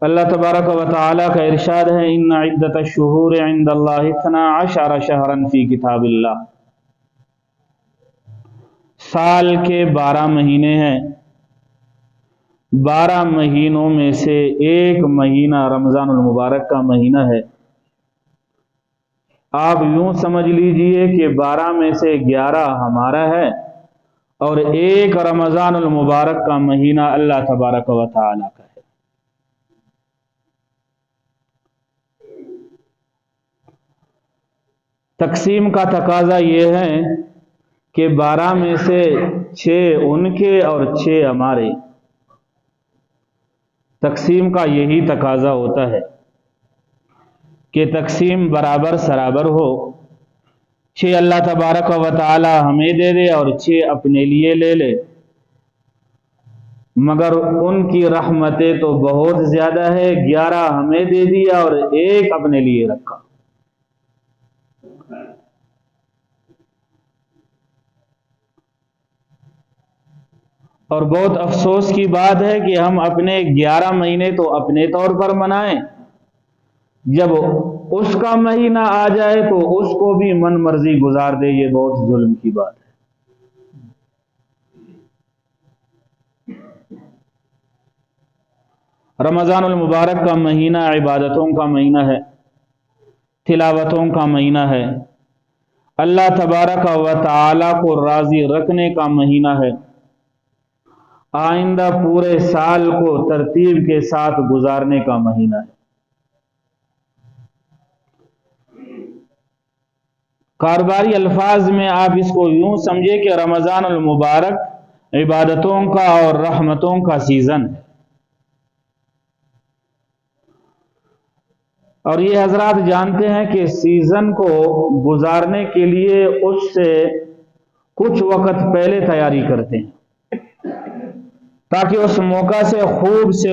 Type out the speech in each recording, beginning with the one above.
اللہ تبارک و تعالی کا ارشاد ہے ان عدت الشہور عند اللہ 12 شہرا فی کتاب اللہ، سال کے 12 مہینے ہیں، 12 مہینوں میں سے ایک مہینہ رمضان المبارک کا مہینہ ہے۔ آپ یوں سمجھ لیجئے کہ 12 میں سے 11 ہمارا ہے اور ایک رمضان المبارک کا مہینہ اللہ تبارک و تعالی کا ہے۔ تقسیم کا تقاضا یہ ہے کہ 12 میں سے 6 ان کے اور 6 ہمارے، تقسیم کا یہی تقاضا ہوتا ہے کہ تقسیم برابر سرابر ہو، 6 اللہ تبارک و تعالی ہمیں دے دے اور 6 اپنے لیے لے لے، مگر ان کی رحمتیں تو بہت زیادہ ہے، 11 ہمیں دے دیا اور 1 اپنے لیے رکھا۔ اور بہت افسوس کی بات ہے کہ ہم اپنے 11 مہینے تو اپنے طور پر منائیں، جب اس کا مہینہ آ جائے تو اس کو بھی من مرضی گزار دے، یہ بہت ظلم کی بات ہے۔ رمضان المبارک کا مہینہ عبادتوں کا مہینہ ہے، تلاوتوں کا مہینہ ہے، اللہ تبارک و تعالی کو راضی رکھنے کا مہینہ ہے، آئندہ پورے سال کو ترتیب کے ساتھ گزارنے کا مہینہ ہے۔ کاروباری الفاظ میں آپ اس کو یوں سمجھے کہ رمضان المبارک عبادتوں کا اور رحمتوں کا سیزن ہے، اور یہ حضرات جانتے ہیں کہ سیزن کو گزارنے کے لیے اس سے کچھ وقت پہلے تیاری کرتے ہیں تاکہ اس موقع سے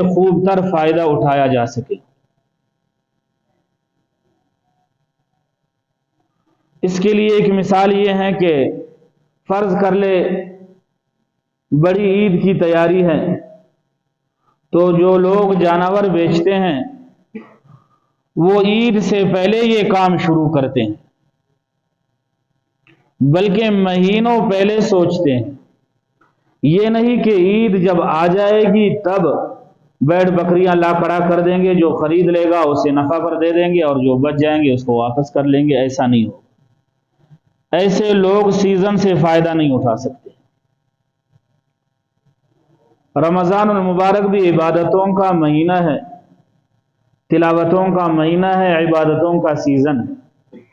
خوب تر فائدہ اٹھایا جا سکے۔ اس کے لیے ایک مثال یہ ہے کہ فرض کر لے بڑی عید کی تیاری ہے تو جو لوگ جانور بیچتے ہیں وہ عید سے پہلے یہ کام شروع کرتے ہیں، بلکہ مہینوں پہلے سوچتے ہیں، یہ نہیں کہ عید جب آ جائے گی تب بیڑ بکریاں لا کھڑا کر دیں گے، جو خرید لے گا اسے نفع پر دے دیں گے اور جو بچ جائیں گے اس کو واپس کر لیں گے۔ ایسا نہیں ہو، ایسے لوگ سیزن سے فائدہ نہیں اٹھا سکتے۔ رمضان المبارک بھی عبادتوں کا مہینہ ہے، تلاوتوں کا مہینہ ہے، عبادتوں کا سیزن ہے۔